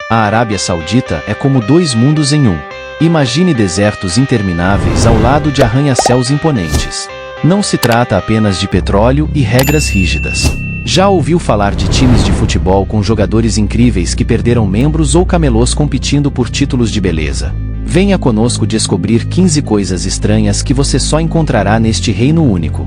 A Arábia Saudita é como dois mundos em um. Imagine desertos intermináveis ao lado de arranha-céus imponentes. Não se trata apenas de petróleo e regras rígidas. Já ouviu falar de times de futebol com jogadores incríveis que perderam membros ou camelôs competindo por títulos de beleza? Venha conosco descobrir 15 coisas estranhas que você só encontrará neste reino único.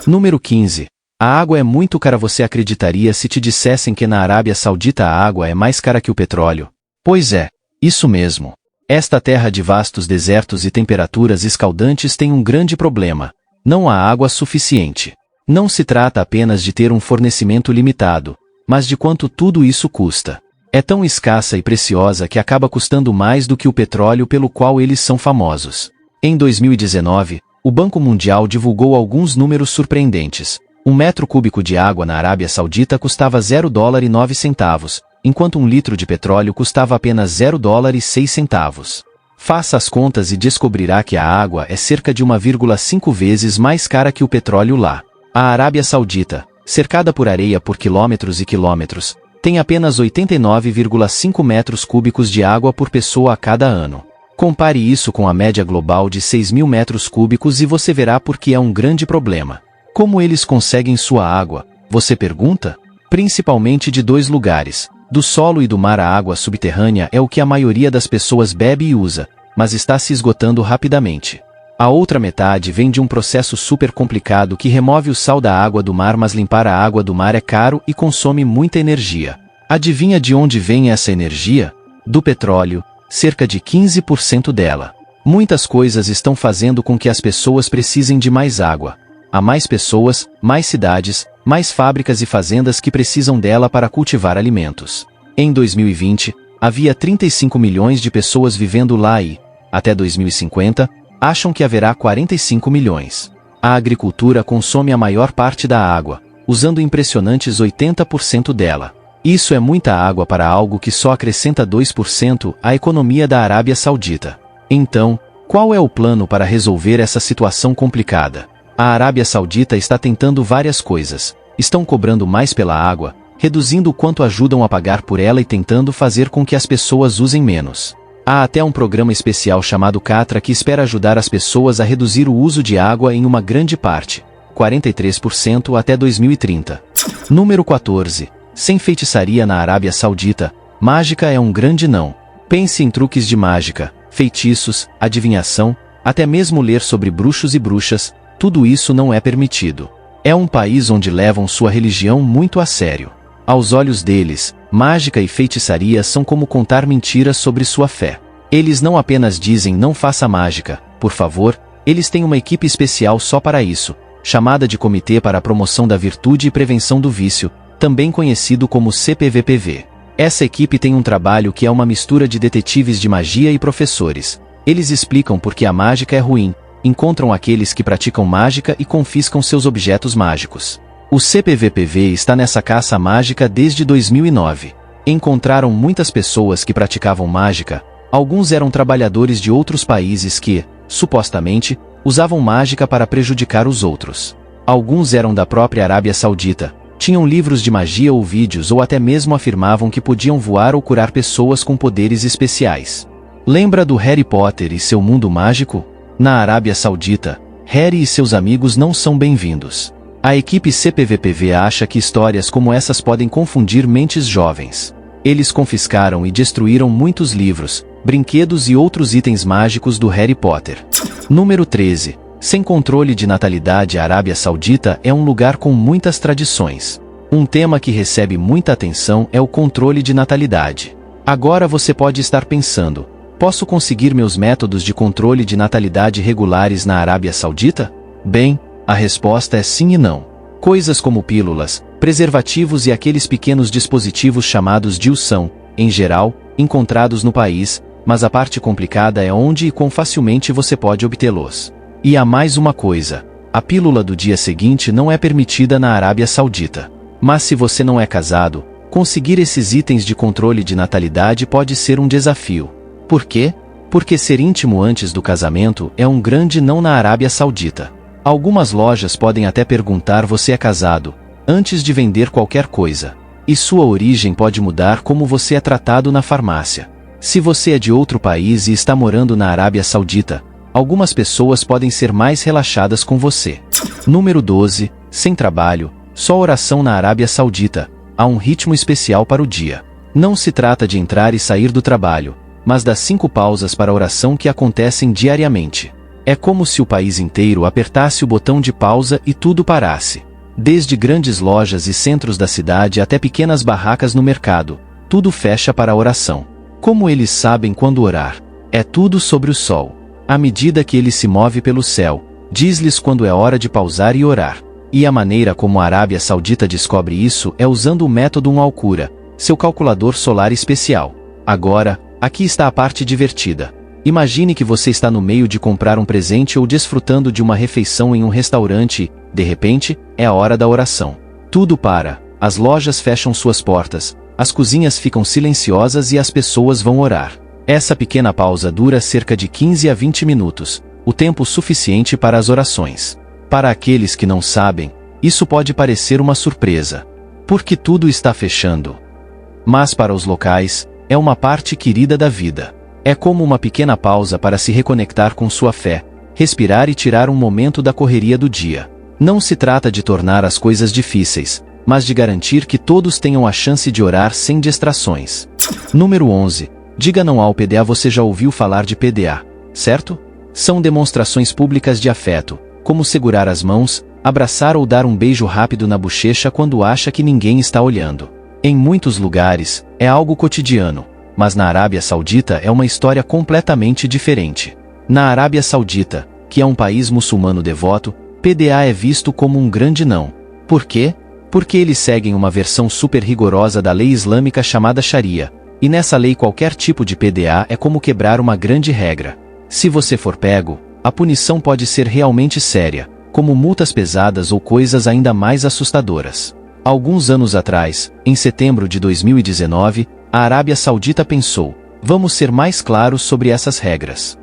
Número 15. A água é muito cara. Você acreditaria se te dissessem que na Arábia Saudita a água é mais cara que o petróleo? Pois é, isso mesmo. Esta terra de vastos desertos e temperaturas escaldantes tem um grande problema. Não há água suficiente. Não se trata apenas de ter um fornecimento limitado, mas de quanto tudo isso custa. É tão escassa e preciosa que acaba custando mais do que o petróleo pelo qual eles são famosos. Em 2019, o Banco Mundial divulgou alguns números surpreendentes. Um metro cúbico de água na Arábia Saudita custava $0,09, enquanto um litro de petróleo custava apenas $0,06. Faça as contas e descobrirá que a água é cerca de 1,5 vezes mais cara que o petróleo lá. A Arábia Saudita, cercada por areia por quilômetros e quilômetros, tem apenas 89,5 metros cúbicos de água por pessoa a cada ano. Compare isso com a média global de 6.000 metros cúbicos e você verá por que é um grande problema. Como eles conseguem sua água? Você pergunta? Principalmente de dois lugares. Do solo e do mar. A água subterrânea é o que a maioria das pessoas bebe e usa, mas está se esgotando rapidamente. A outra metade vem de um processo super complicado que remove o sal da água do mar, mas limpar a água do mar é caro e consome muita energia. Adivinha de onde vem essa energia? Do petróleo, cerca de 15% dela. Muitas coisas estão fazendo com que as pessoas precisem de mais água. Há mais pessoas, mais cidades, mais fábricas e fazendas que precisam dela para cultivar alimentos. Em 2020, havia 35 milhões de pessoas vivendo lá e, até 2050, acham que haverá 45 milhões. A agricultura consome a maior parte da água, usando impressionantes 80% dela. Isso é muita água para algo que só acrescenta 2% à economia da Arábia Saudita. Então, qual é o plano para resolver essa situação complicada? A Arábia Saudita está tentando várias coisas. Estão cobrando mais pela água, reduzindo o quanto ajudam a pagar por ela e tentando fazer com que as pessoas usem menos. Há até um programa especial chamado Catra que espera ajudar as pessoas a reduzir o uso de água em uma grande parte, 43% até 2030. Número 14. Sem feitiçaria na Arábia Saudita. Mágica é um grande não. Pense em truques de mágica, feitiços, adivinhação, até mesmo ler sobre bruxos e bruxas. Tudo isso não é permitido. É um país onde levam sua religião muito a sério. Aos olhos deles, mágica e feitiçaria são como contar mentiras sobre sua fé. Eles não apenas dizem não faça mágica, por favor, eles têm uma equipe especial só para isso, chamada de Comitê para a Promoção da Virtude e Prevenção do Vício, também conhecido como CPVPV. Essa equipe tem um trabalho que é uma mistura de detetives de magia e professores. Eles explicam por que a mágica é ruim, encontram aqueles que praticam mágica e confiscam seus objetos mágicos. O CPVPV está nessa caça mágica desde 2009. Encontraram muitas pessoas que praticavam mágica, alguns eram trabalhadores de outros países que, supostamente, usavam mágica para prejudicar os outros. Alguns eram da própria Arábia Saudita, tinham livros de magia ou vídeos ou até mesmo afirmavam que podiam voar ou curar pessoas com poderes especiais. Lembra do Harry Potter e seu mundo mágico? Na Arábia Saudita, Harry e seus amigos não são bem-vindos. A equipe CPVPV acha que histórias como essas podem confundir mentes jovens. Eles confiscaram e destruíram muitos livros, brinquedos e outros itens mágicos do Harry Potter. Número 13. Sem controle de natalidade. A Arábia Saudita é um lugar com muitas tradições. Um tema que recebe muita atenção é o controle de natalidade. Agora você pode estar pensando: posso conseguir meus métodos de controle de natalidade regulares na Arábia Saudita? Bem, a resposta é sim e não. Coisas como pílulas, preservativos e aqueles pequenos dispositivos chamados DIU são, em geral, encontrados no país, mas a parte complicada é onde e quão facilmente você pode obtê-los. E há mais uma coisa: a pílula do dia seguinte não é permitida na Arábia Saudita. Mas se você não é casado, conseguir esses itens de controle de natalidade pode ser um desafio. Por quê? Porque ser íntimo antes do casamento é um grande não na Arábia Saudita. Algumas lojas podem até perguntar: você é casado? antes de vender qualquer coisa. E sua origem pode mudar como você é tratado na farmácia. Se você é de outro país e está morando na Arábia Saudita, algumas pessoas podem ser mais relaxadas com você. Número 12. Sem trabalho, só oração na Arábia Saudita. Há um ritmo especial para o dia. Não se trata de entrar e sair do trabalho, mas das 5 pausas para oração que acontecem diariamente. É como se o país inteiro apertasse o botão de pausa e tudo parasse. Desde grandes lojas e centros da cidade até pequenas barracas no mercado, tudo fecha para a oração. Como eles sabem quando orar? É tudo sobre o sol. À medida que ele se move pelo céu, diz-lhes quando é hora de pausar e orar. E a maneira como a Arábia Saudita descobre isso é usando o método Al-Qura, seu calculador solar especial. Agora, aqui está a parte divertida. Imagine que você está no meio de comprar um presente ou desfrutando de uma refeição em um restaurante e, de repente, é a hora da oração. Tudo para, as lojas fecham suas portas, as cozinhas ficam silenciosas e as pessoas vão orar. Essa pequena pausa dura cerca de 15 a 20 minutos, o tempo suficiente para as orações. Para aqueles que não sabem, isso pode parecer uma surpresa, porque tudo está fechando. Mas para os locais, é uma parte querida da vida. É como uma pequena pausa para se reconectar com sua fé, respirar e tirar um momento da correria do dia. Não se trata de tornar as coisas difíceis, mas de garantir que todos tenham a chance de orar sem distrações. Número 11. Diga não ao PDA. Você já ouviu falar de PDA, certo? São demonstrações públicas de afeto, como segurar as mãos, abraçar ou dar um beijo rápido na bochecha quando acha que ninguém está olhando. Em muitos lugares, é algo cotidiano. Mas na Arábia Saudita é uma história completamente diferente. Na Arábia Saudita, que é um país muçulmano devoto, PDA é visto como um grande não. Por quê? Porque eles seguem uma versão super rigorosa da lei islâmica chamada Sharia, e nessa lei qualquer tipo de PDA é como quebrar uma grande regra. Se você for pego, a punição pode ser realmente séria, como multas pesadas ou coisas ainda mais assustadoras. Alguns anos atrás, em setembro de 2019, a Arábia Saudita pensou, vamos ser mais claros sobre essas regras.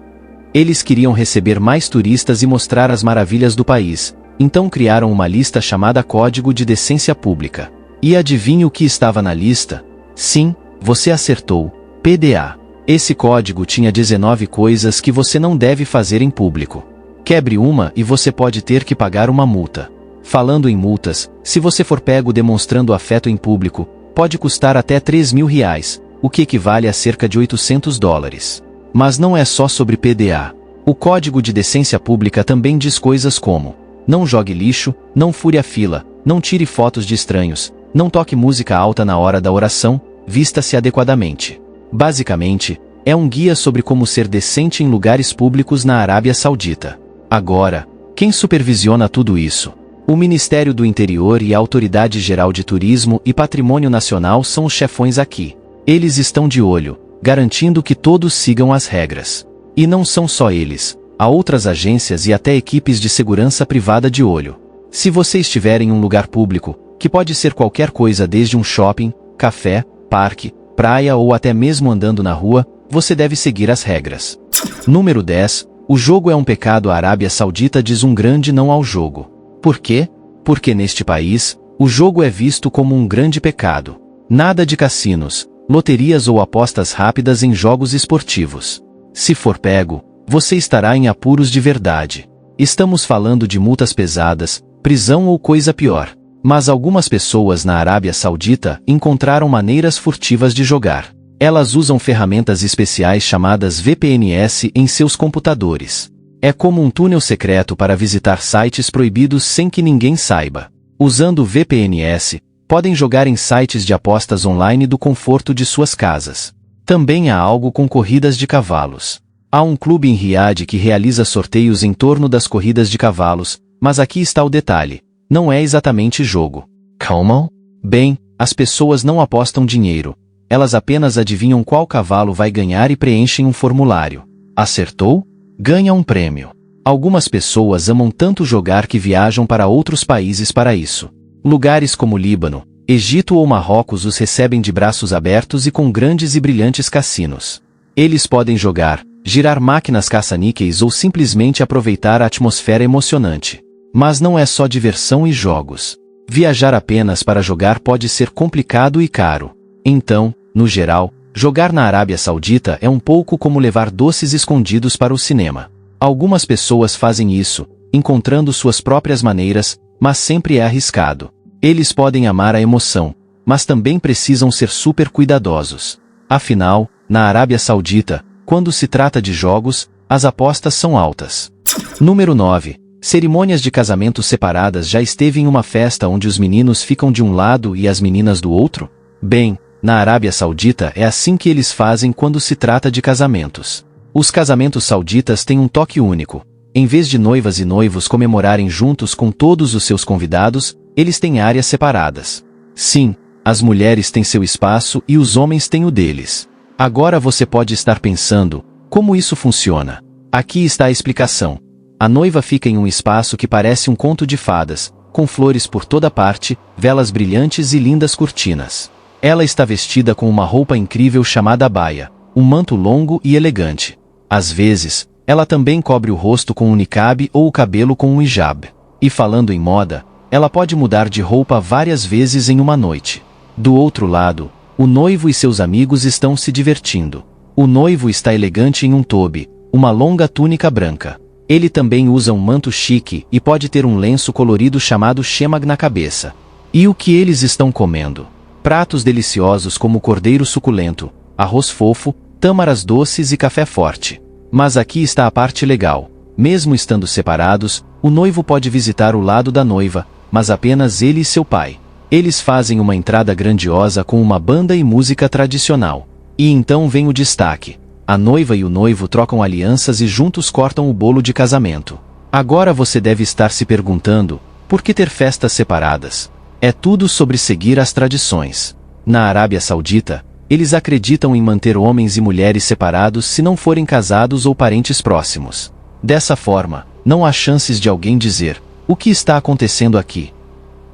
Eles queriam receber mais turistas e mostrar as maravilhas do país, então criaram uma lista chamada Código de Decência Pública. E adivinhe o que estava na lista? Sim, você acertou, PDA. Esse código tinha 19 coisas que você não deve fazer em público. Quebre uma e você pode ter que pagar uma multa. Falando em multas, se você for pego demonstrando afeto em público, pode custar até R$3.000, o que equivale a cerca de $800. Mas não é só sobre PDA. O Código de Decência Pública também diz coisas como: não jogue lixo, não fure a fila, não tire fotos de estranhos, não toque música alta na hora da oração, vista-se adequadamente. Basicamente, é um guia sobre como ser decente em lugares públicos na Arábia Saudita. Agora, quem supervisiona tudo isso? O Ministério do Interior e a Autoridade Geral de Turismo e Patrimônio Nacional são os chefões aqui. Eles estão de olho, garantindo que todos sigam as regras. E não são só eles, há outras agências e até equipes de segurança privada de olho. Se você estiver em um lugar público, que pode ser qualquer coisa desde um shopping, café, parque, praia ou até mesmo andando na rua, você deve seguir as regras. Número 10. O jogo é um pecado. A Arábia Saudita diz um grande não ao jogo. Por quê? Porque neste país, o jogo é visto como um grande pecado. Nada de cassinos, loterias ou apostas rápidas em jogos esportivos. Se for pego, você estará em apuros de verdade. Estamos falando de multas pesadas, prisão ou coisa pior. Mas algumas pessoas na Arábia Saudita encontraram maneiras furtivas de jogar. Elas usam ferramentas especiais chamadas VPNs em seus computadores. É como um túnel secreto para visitar sites proibidos sem que ninguém saiba. Usando VPNs, podem jogar em sites de apostas online do conforto de suas casas. Também há algo com corridas de cavalos. Há um clube em Riad que realiza sorteios em torno das corridas de cavalos, mas aqui está o detalhe. Não é exatamente jogo. Como? Bem, as pessoas não apostam dinheiro. Elas apenas adivinham qual cavalo vai ganhar e preenchem um formulário. Acertou? Ganha um prêmio. Algumas pessoas amam tanto jogar que viajam para outros países para isso. Lugares como Líbano, Egito ou Marrocos os recebem de braços abertos e com grandes e brilhantes cassinos. Eles podem jogar, girar máquinas caça-níqueis ou simplesmente aproveitar a atmosfera emocionante. Mas não é só diversão e jogos. Viajar apenas para jogar pode ser complicado e caro. Então, no geral, jogar na Arábia Saudita é um pouco como levar doces escondidos para o cinema. Algumas pessoas fazem isso, encontrando suas próprias maneiras, mas sempre é arriscado. Eles podem amar a emoção, mas também precisam ser super cuidadosos. Afinal, na Arábia Saudita, quando se trata de jogos, as apostas são altas. Número 9. Cerimônias de casamento separadas. Já esteve em uma festa onde os meninos ficam de um lado e as meninas do outro? Bem, na Arábia Saudita é assim que eles fazem quando se trata de casamentos. Os casamentos sauditas têm um toque único. Em vez de noivas e noivos comemorarem juntos com todos os seus convidados, eles têm áreas separadas. Sim, as mulheres têm seu espaço e os homens têm o deles. Agora você pode estar pensando, como isso funciona? Aqui está a explicação. A noiva fica em um espaço que parece um conto de fadas, com flores por toda parte, velas brilhantes e lindas cortinas. Ela está vestida com uma roupa incrível chamada baia, um manto longo e elegante. Às vezes, ela também cobre o rosto com um niqab ou o cabelo com um hijab. E falando em moda, ela pode mudar de roupa várias vezes em uma noite. Do outro lado, o noivo e seus amigos estão se divertindo. O noivo está elegante em um tobe, uma longa túnica branca. Ele também usa um manto chique e pode ter um lenço colorido chamado shemag na cabeça. E o que eles estão comendo? Pratos deliciosos como cordeiro suculento, arroz fofo, tâmaras doces e café forte. Mas aqui está a parte legal. Mesmo estando separados, o noivo pode visitar o lado da noiva, mas apenas ele e seu pai. Eles fazem uma entrada grandiosa com uma banda e música tradicional. E então vem o destaque. A noiva e o noivo trocam alianças e juntos cortam o bolo de casamento. Agora você deve estar se perguntando, por que ter festas separadas? É tudo sobre seguir as tradições. Na Arábia Saudita, eles acreditam em manter homens e mulheres separados se não forem casados ou parentes próximos. Dessa forma, não há chances de alguém dizer, o que está acontecendo aqui?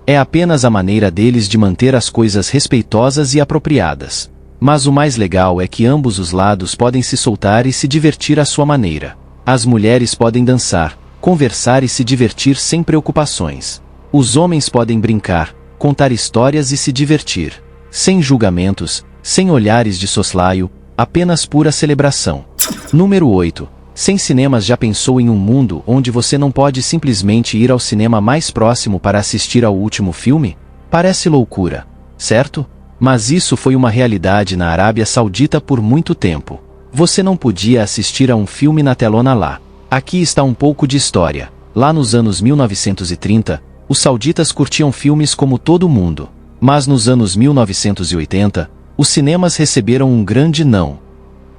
É apenas a maneira deles de manter as coisas respeitosas e apropriadas. Mas o mais legal é que ambos os lados podem se soltar e se divertir à sua maneira. As mulheres podem dançar, conversar e se divertir sem preocupações. Os homens podem brincar, contar histórias e se divertir. Sem julgamentos, sem olhares de soslaio, apenas pura celebração. Número 8. Sem cinemas. Já pensou em um mundo onde você não pode simplesmente ir ao cinema mais próximo para assistir ao último filme? Parece loucura, certo? Mas isso foi uma realidade na Arábia Saudita por muito tempo. Você não podia assistir a um filme na telona lá. Aqui está um pouco de história. Lá nos anos 1930, os sauditas curtiam filmes como todo mundo. Mas nos anos 1980, os cinemas receberam um grande não.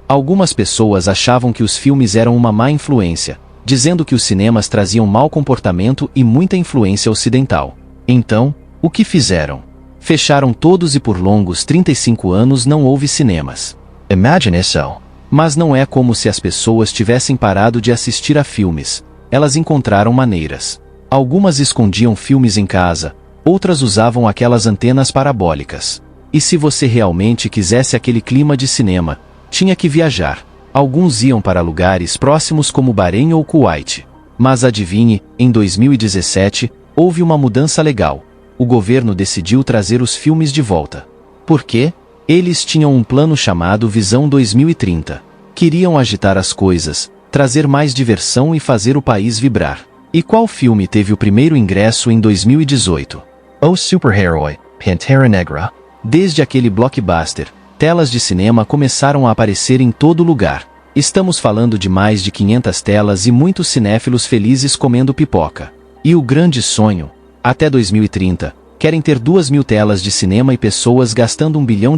Algumas pessoas achavam que os filmes eram uma má influência, dizendo que os cinemas traziam mau comportamento e muita influência ocidental. Então, o que fizeram? Fecharam todos e por longos 35 anos não houve cinemas. Imagine isso. Mas não é como se as pessoas tivessem parado de assistir a filmes. Elas encontraram maneiras. Algumas escondiam filmes em casa, outras usavam aquelas antenas parabólicas. E se você realmente quisesse aquele clima de cinema, tinha que viajar. Alguns iam para lugares próximos como Bahrein ou Kuwait. Mas adivinhe, em 2017, houve uma mudança legal. O governo decidiu trazer os filmes de volta. Por quê? Eles tinham um plano chamado Visão 2030. Queriam agitar as coisas, trazer mais diversão e fazer o país vibrar. E qual filme teve o primeiro ingresso em 2018? O super-herói, Pantera Negra. Desde aquele blockbuster, telas de cinema começaram a aparecer em todo lugar. Estamos falando de mais de 500 telas e muitos cinéfilos felizes comendo pipoca. E o grande sonho? Até 2030, querem ter 2.000 telas de cinema e pessoas gastando $1 bilhão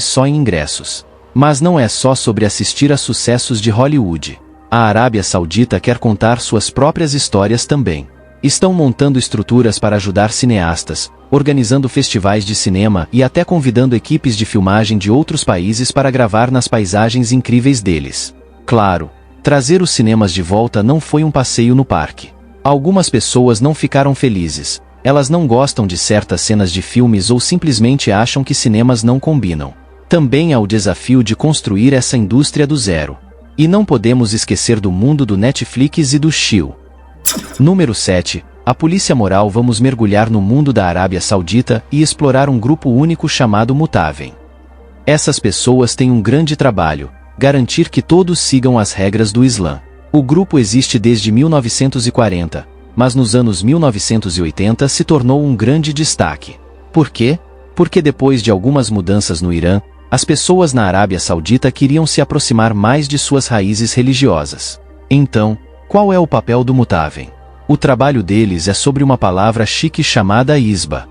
só em ingressos. Mas não é só sobre assistir a sucessos de Hollywood. A Arábia Saudita quer contar suas próprias histórias também. Estão montando estruturas para ajudar cineastas, organizando festivais de cinema e até convidando equipes de filmagem de outros países para gravar nas paisagens incríveis deles. Claro, trazer os cinemas de volta não foi um passeio no parque. Algumas pessoas não ficaram felizes. Elas não gostam de certas cenas de filmes ou simplesmente acham que cinemas não combinam. Também há o desafio de construir essa indústria do zero. E não podemos esquecer do mundo do Netflix e do Chill. Número 7. A polícia moral. Vamos mergulhar no mundo da Arábia Saudita e explorar um grupo único chamado Mutavem. Essas pessoas têm um grande trabalho: garantir que todos sigam as regras do Islã. O grupo existe desde 1940, mas nos anos 1980 se tornou um grande destaque. Por quê? Porque depois de algumas mudanças no Irã, as pessoas na Arábia Saudita queriam se aproximar mais de suas raízes religiosas. Então, qual é o papel do Mutavem? O trabalho deles é sobre uma palavra chique chamada isba.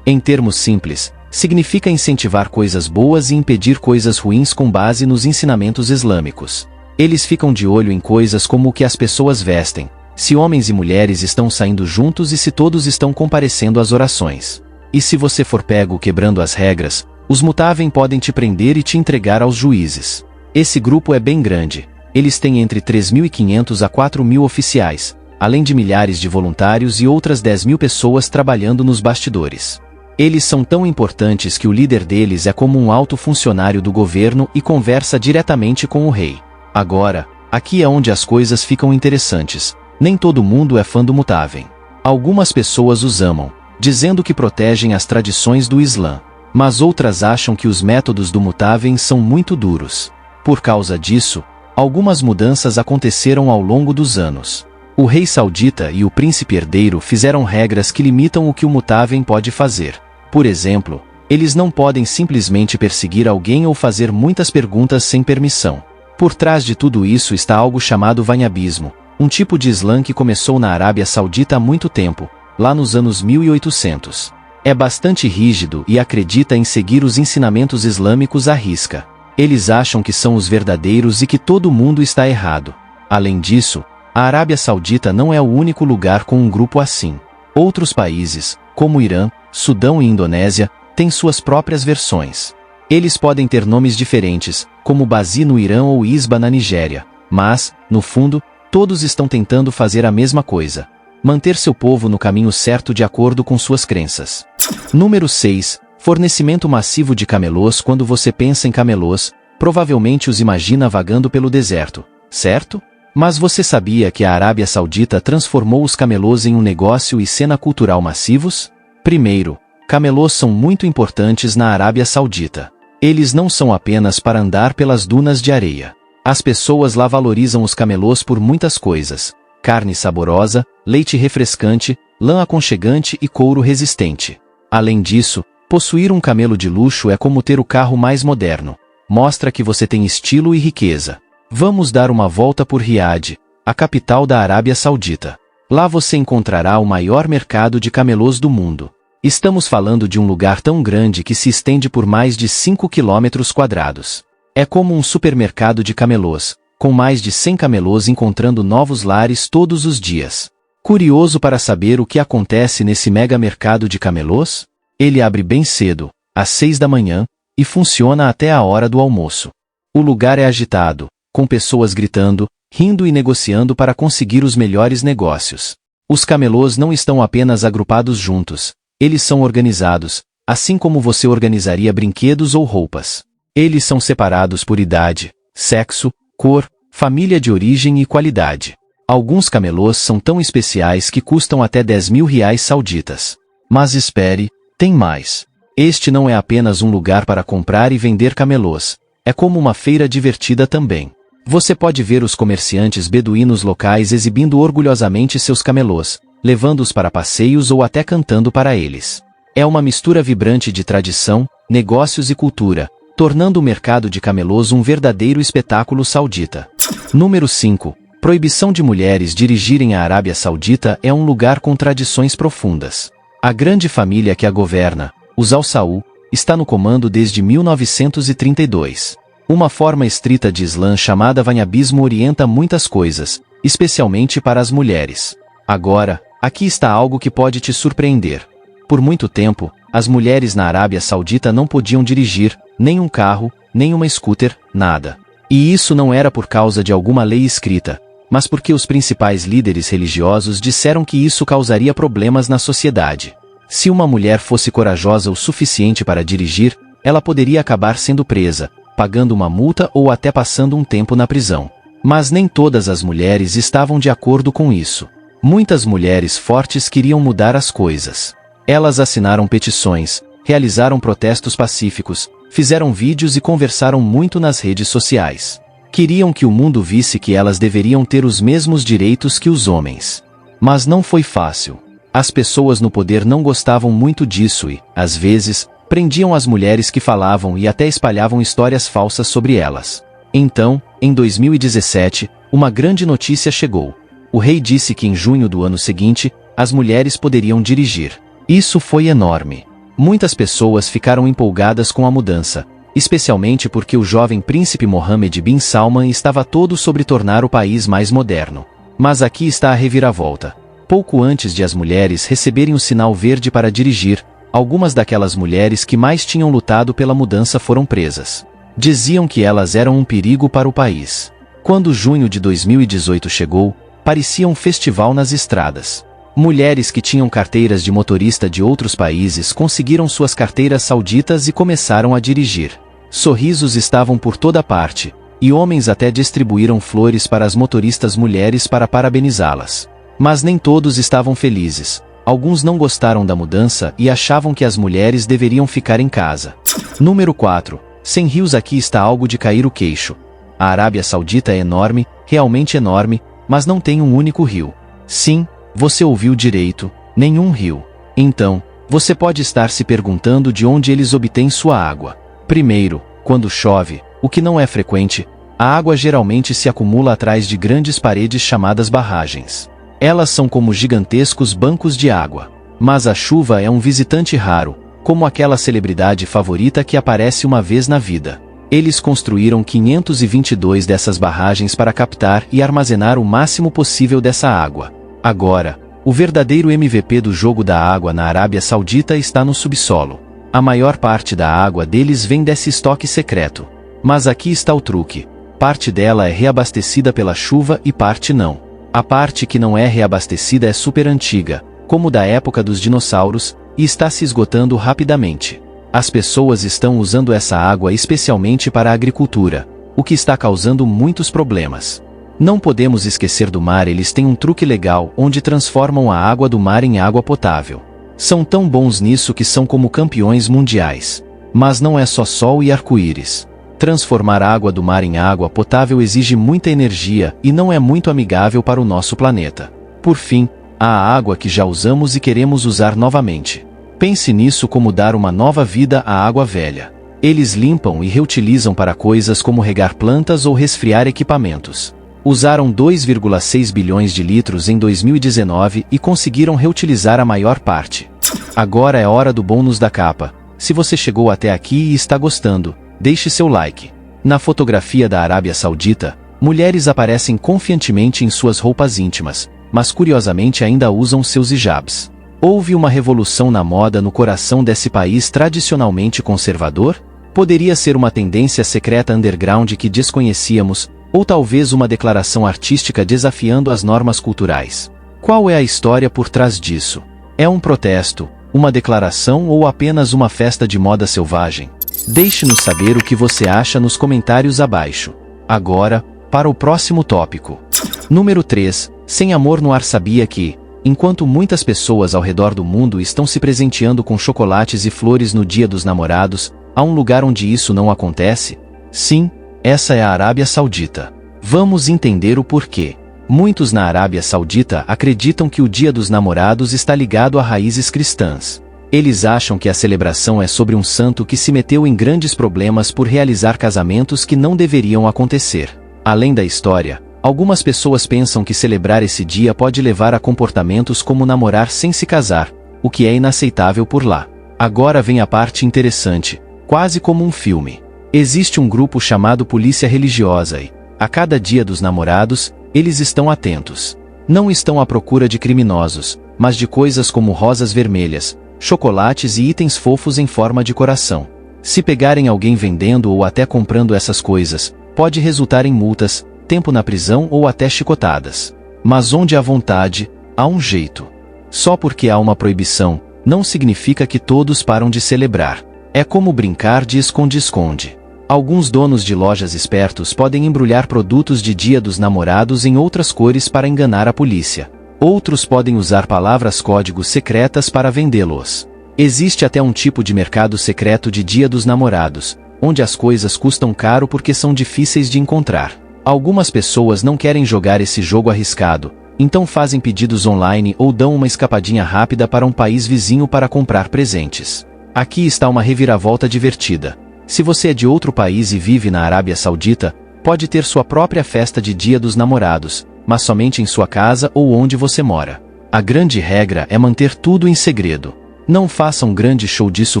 Em termos simples, significa incentivar coisas boas e impedir coisas ruins com base nos ensinamentos islâmicos. Eles ficam de olho em coisas como o que as pessoas vestem, se homens e mulheres estão saindo juntos e se todos estão comparecendo às orações. E se você for pego quebrando as regras, os Mutavem podem te prender e te entregar aos juízes. Esse grupo é bem grande. Eles têm entre 3.500 a 4.000 oficiais, além de milhares de voluntários e outras 10.000 pessoas trabalhando nos bastidores. Eles são tão importantes que o líder deles é como um alto funcionário do governo e conversa diretamente com o rei. Agora, aqui é onde as coisas ficam interessantes. Nem todo mundo é fã do Mutavem. Algumas pessoas os amam, dizendo que protegem as tradições do Islã. Mas outras acham que os métodos do Mutavem são muito duros. Por causa disso, algumas mudanças aconteceram ao longo dos anos. O rei saudita e o príncipe herdeiro fizeram regras que limitam o que o Mutavem pode fazer. Por exemplo, eles não podem simplesmente perseguir alguém ou fazer muitas perguntas sem permissão. Por trás de tudo isso está algo chamado vanhabismo, um tipo de Islã que começou na Arábia Saudita há muito tempo, lá nos anos 1800. É bastante rígido e acredita em seguir os ensinamentos islâmicos à risca. Eles acham que são os verdadeiros e que todo mundo está errado. Além disso, a Arábia Saudita não é o único lugar com um grupo assim. Outros países, como Irã, Sudão e Indonésia, têm suas próprias versões. Eles podem ter nomes diferentes, como Bazi no Irã ou Isba na Nigéria, mas, no fundo, todos estão tentando fazer a mesma coisa: manter seu povo no caminho certo de acordo com suas crenças. Número 6. Fornecimento massivo de camelôs. Quando você pensa em camelôs, provavelmente os imagina vagando pelo deserto, certo? Mas você sabia que a Arábia Saudita transformou os camelôs em um negócio e cena cultural massivos? Primeiro, camelôs são muito importantes na Arábia Saudita. Eles não são apenas para andar pelas dunas de areia. As pessoas lá valorizam os camelôs por muitas coisas: carne saborosa, leite refrescante, lã aconchegante e couro resistente. Além disso, possuir um camelo de luxo é como ter o carro mais moderno. Mostra que você tem estilo e riqueza. Vamos dar uma volta por Riad, a capital da Arábia Saudita. Lá você encontrará o maior mercado de camelôs do mundo. Estamos falando de um lugar tão grande que se estende por mais de 5 km². É como um supermercado de camelôs, com mais de 100 camelôs encontrando novos lares todos os dias. Curioso para saber o que acontece nesse mega mercado de camelôs? Ele abre bem cedo, às 6 da manhã, e funciona até a hora do almoço. O lugar é agitado, com pessoas gritando, rindo e negociando para conseguir os melhores negócios. Os camelôs não estão apenas agrupados juntos, eles são organizados, assim como você organizaria brinquedos ou roupas. Eles são separados por idade, sexo, cor, família de origem e qualidade. Alguns camelôs são tão especiais que custam até 10.000 reais sauditas. Mas espere, tem mais. Este não é apenas um lugar para comprar e vender camelôs, é como uma feira divertida também. Você pode ver os comerciantes beduínos locais exibindo orgulhosamente seus camelôs, levando-os para passeios ou até cantando para eles. É uma mistura vibrante de tradição, negócios e cultura, tornando o mercado de camelôs um verdadeiro espetáculo saudita. Número 5. Proibição de mulheres dirigirem. A Arábia Saudita é um lugar com tradições profundas. A grande família que a governa, os Al Saud, está no comando desde 1932. Uma forma estrita de Islã chamada vanhabismo orienta muitas coisas, especialmente para as mulheres. Agora, aqui está algo que pode te surpreender. Por muito tempo, as mulheres na Arábia Saudita não podiam dirigir, nem um carro, nem uma scooter, nada. E isso não era por causa de alguma lei escrita, mas porque os principais líderes religiosos disseram que isso causaria problemas na sociedade. Se uma mulher fosse corajosa o suficiente para dirigir, ela poderia acabar sendo presa, pagando uma multa ou até passando um tempo na prisão. Mas nem todas as mulheres estavam de acordo com isso. Muitas mulheres fortes queriam mudar as coisas. Elas assinaram petições, realizaram protestos pacíficos, fizeram vídeos e conversaram muito nas redes sociais. Queriam que o mundo visse que elas deveriam ter os mesmos direitos que os homens. Mas não foi fácil. As pessoas no poder não gostavam muito disso e, às vezes, prendiam as mulheres que falavam e até espalhavam histórias falsas sobre elas. Então, em 2017, uma grande notícia chegou. O rei disse que em junho do ano seguinte, as mulheres poderiam dirigir. Isso foi enorme. Muitas pessoas ficaram empolgadas com a mudança, especialmente porque o jovem príncipe Mohammed bin Salman estava todo sobre tornar o país mais moderno. Mas aqui está a reviravolta. Pouco antes de as mulheres receberem o sinal verde para dirigir, algumas daquelas mulheres que mais tinham lutado pela mudança foram presas. Diziam que elas eram um perigo para o país. Quando junho de 2018 chegou, parecia um festival nas estradas. Mulheres que tinham carteiras de motorista de outros países conseguiram suas carteiras sauditas e começaram a dirigir. Sorrisos estavam por toda parte, e homens até distribuíram flores para as motoristas mulheres para parabenizá-las. Mas nem todos estavam felizes. Alguns não gostaram da mudança e achavam que as mulheres deveriam ficar em casa. Número 4. Sem rios aqui está algo de cair o queixo. A Arábia Saudita é enorme, realmente enorme, mas não tem um único rio. Sim, você ouviu direito, nenhum rio. Então, você pode estar se perguntando de onde eles obtêm sua água. Primeiro, quando chove, o que não é frequente, a água geralmente se acumula atrás de grandes paredes chamadas barragens. Elas são como gigantescos bancos de água. Mas a chuva é um visitante raro, como aquela celebridade favorita que aparece uma vez na vida. Eles construíram 522 dessas barragens para captar e armazenar o máximo possível dessa água. Agora, o verdadeiro MVP do jogo da água na Arábia Saudita está no subsolo. A maior parte da água deles vem desse estoque secreto. Mas aqui está o truque. Parte dela é reabastecida pela chuva e parte não. A parte que não é reabastecida é super antiga, como da época dos dinossauros, e está se esgotando rapidamente. As pessoas estão usando essa água especialmente para a agricultura, o que está causando muitos problemas. Não podemos esquecer do mar, eles têm um truque legal onde transformam a água do mar em água potável. São tão bons nisso que são como campeões mundiais. Mas não é só sol e arco-íris. Transformar a água do mar em água potável exige muita energia e não é muito amigável para o nosso planeta. Por fim, há a água que já usamos e queremos usar novamente. Pense nisso como dar uma nova vida à água velha. Eles limpam e reutilizam para coisas como regar plantas ou resfriar equipamentos. Usaram 2,6 bilhões de litros em 2019 e conseguiram reutilizar a maior parte. Agora é hora do bônus da capa. Se você chegou até aqui e está gostando, deixe seu like. Na fotografia da Arábia Saudita, mulheres aparecem confiantemente em suas roupas íntimas, mas curiosamente ainda usam seus hijabs. Houve uma revolução na moda no coração desse país tradicionalmente conservador? Poderia ser uma tendência secreta underground que desconhecíamos, ou talvez uma declaração artística desafiando as normas culturais. Qual é a história por trás disso? É um protesto, uma declaração ou apenas uma festa de moda selvagem? Deixe-nos saber o que você acha nos comentários abaixo. Agora, para o próximo tópico. Número 3. Sem amor no ar. Sabia que, enquanto muitas pessoas ao redor do mundo estão se presenteando com chocolates e flores no Dia dos Namorados, há um lugar onde isso não acontece? Sim, essa é a Arábia Saudita. Vamos entender o porquê. Muitos na Arábia Saudita acreditam que o Dia dos Namorados está ligado a raízes cristãs. Eles acham que a celebração é sobre um santo que se meteu em grandes problemas por realizar casamentos que não deveriam acontecer. Além da história, algumas pessoas pensam que celebrar esse dia pode levar a comportamentos como namorar sem se casar, o que é inaceitável por lá. Agora vem a parte interessante, quase como um filme. Existe um grupo chamado Polícia Religiosa e, a cada Dia dos Namorados, eles estão atentos. Não estão à procura de criminosos, mas de coisas como rosas vermelhas, chocolates e itens fofos em forma de coração. Se pegarem alguém vendendo ou até comprando essas coisas, pode resultar em multas, tempo na prisão ou até chicotadas. Mas onde há vontade, há um jeito. Só porque há uma proibição, não significa que todos param de celebrar. É como brincar de esconde-esconde. Alguns donos de lojas espertos podem embrulhar produtos de Dia dos Namorados em outras cores para enganar a polícia. Outros podem usar palavras-código secretas para vendê-los. Existe até um tipo de mercado secreto de Dia dos Namorados, onde as coisas custam caro porque são difíceis de encontrar. Algumas pessoas não querem jogar esse jogo arriscado, então fazem pedidos online ou dão uma escapadinha rápida para um país vizinho para comprar presentes. Aqui está uma reviravolta divertida. Se você é de outro país e vive na Arábia Saudita, pode ter sua própria festa de Dia dos Namorados, mas somente em sua casa ou onde você mora. A grande regra é manter tudo em segredo. Não faça um grande show disso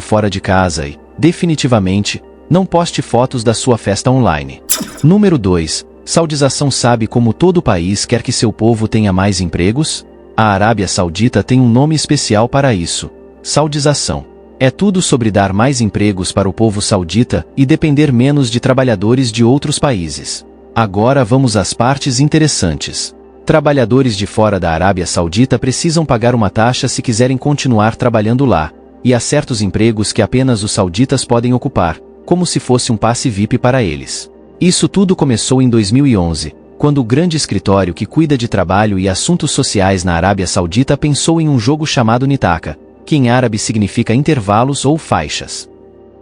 fora de casa e, definitivamente, não poste fotos da sua festa online. Número 2. Saudização. Sabe como todo país quer que seu povo tenha mais empregos? A Arábia Saudita tem um nome especial para isso: saudização. É tudo sobre dar mais empregos para o povo saudita e depender menos de trabalhadores de outros países. Agora vamos às partes interessantes. Trabalhadores de fora da Arábia Saudita precisam pagar uma taxa se quiserem continuar trabalhando lá, e há certos empregos que apenas os sauditas podem ocupar, como se fosse um passe VIP para eles. Isso tudo começou em 2011, quando o grande escritório que cuida de trabalho e assuntos sociais na Arábia Saudita pensou em um jogo chamado Nitaka, que em árabe significa intervalos ou faixas.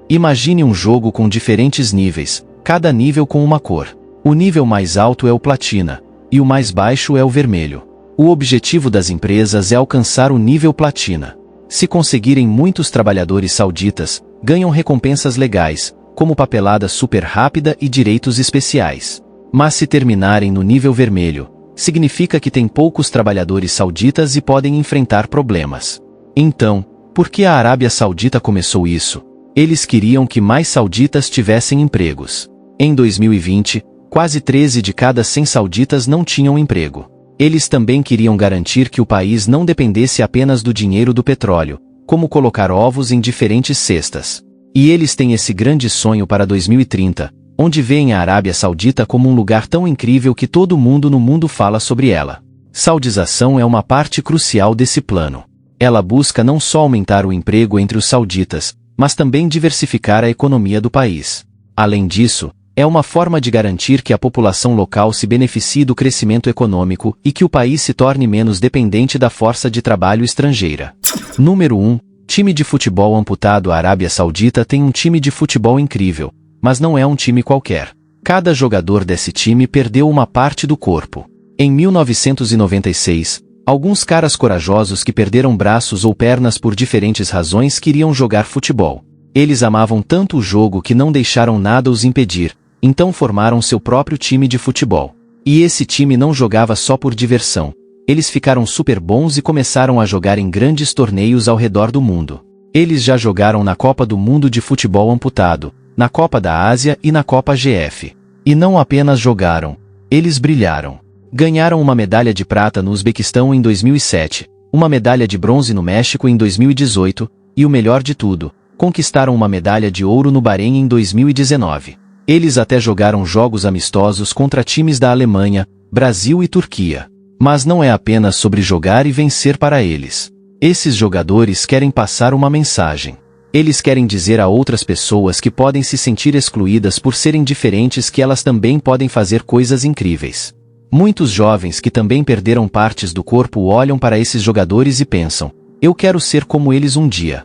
Imagine um jogo com diferentes níveis, cada nível com uma cor. O nível mais alto é o platina, e o mais baixo é o vermelho. O objetivo das empresas é alcançar o nível platina. Se conseguirem muitos trabalhadores sauditas, ganham recompensas legais, como papelada super rápida e direitos especiais. Mas se terminarem no nível vermelho, significa que tem poucos trabalhadores sauditas e podem enfrentar problemas. Então, por que a Arábia Saudita começou isso? Eles queriam que mais sauditas tivessem empregos. Em 2020, quase 13 de cada 100 sauditas não tinham emprego. Eles também queriam garantir que o país não dependesse apenas do dinheiro do petróleo, como colocar ovos em diferentes cestas. E eles têm esse grande sonho para 2030, onde veem a Arábia Saudita como um lugar tão incrível que todo mundo no mundo fala sobre ela. Saudização é uma parte crucial desse plano. Ela busca não só aumentar o emprego entre os sauditas, mas também diversificar a economia do país. Além disso, é uma forma de garantir que a população local se beneficie do crescimento econômico e que o país se torne menos dependente da força de trabalho estrangeira. Número 1. Time de futebol amputado. A Arábia Saudita tem um time de futebol incrível, mas não é um time qualquer. Cada jogador desse time perdeu uma parte do corpo. Em 1996, alguns caras corajosos que perderam braços ou pernas por diferentes razões queriam jogar futebol. Eles amavam tanto o jogo que não deixaram nada os impedir, então formaram seu próprio time de futebol. E esse time não jogava só por diversão. Eles ficaram super bons e começaram a jogar em grandes torneios ao redor do mundo. Eles já jogaram na Copa do Mundo de Futebol Amputado, na Copa da Ásia e na Copa GF. E não apenas jogaram, eles brilharam. Ganharam uma medalha de prata no Uzbequistão em 2007, uma medalha de bronze no México em 2018, e o melhor de tudo, conquistaram uma medalha de ouro no Bahrein em 2019. Eles até jogaram jogos amistosos contra times da Alemanha, Brasil e Turquia. Mas não é apenas sobre jogar e vencer para eles. Esses jogadores querem passar uma mensagem. Eles querem dizer a outras pessoas que podem se sentir excluídas por serem diferentes que elas também podem fazer coisas incríveis. Muitos jovens que também perderam partes do corpo olham para esses jogadores e pensam: eu quero ser como eles um dia.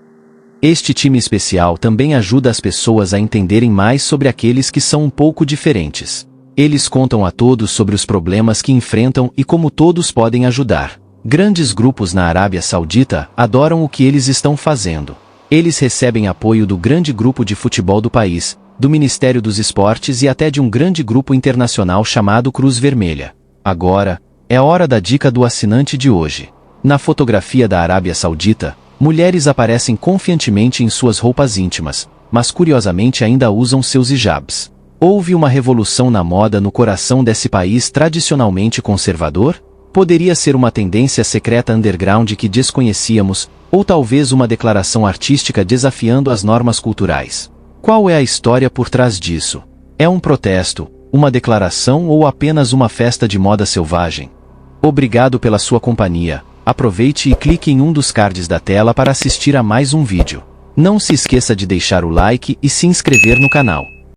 Este time especial também ajuda as pessoas a entenderem mais sobre aqueles que são um pouco diferentes. Eles contam a todos sobre os problemas que enfrentam e como todos podem ajudar. Grandes grupos na Arábia Saudita adoram o que eles estão fazendo. Eles recebem apoio do grande grupo de futebol do país, do Ministério dos Esportes e até de um grande grupo internacional chamado Cruz Vermelha. Agora, é hora da dica do assinante de hoje. Na fotografia da Arábia Saudita, mulheres aparecem confiantemente em suas roupas íntimas, mas curiosamente ainda usam seus hijabs. Houve uma revolução na moda no coração desse país tradicionalmente conservador? Poderia ser uma tendência secreta underground que desconhecíamos, ou talvez uma declaração artística desafiando as normas culturais. Qual é a história por trás disso? É um protesto, uma declaração ou apenas uma festa de moda selvagem? Obrigado pela sua companhia. Aproveite e clique em um dos cards da tela para assistir a mais um vídeo. Não se esqueça de deixar o like e se inscrever no canal.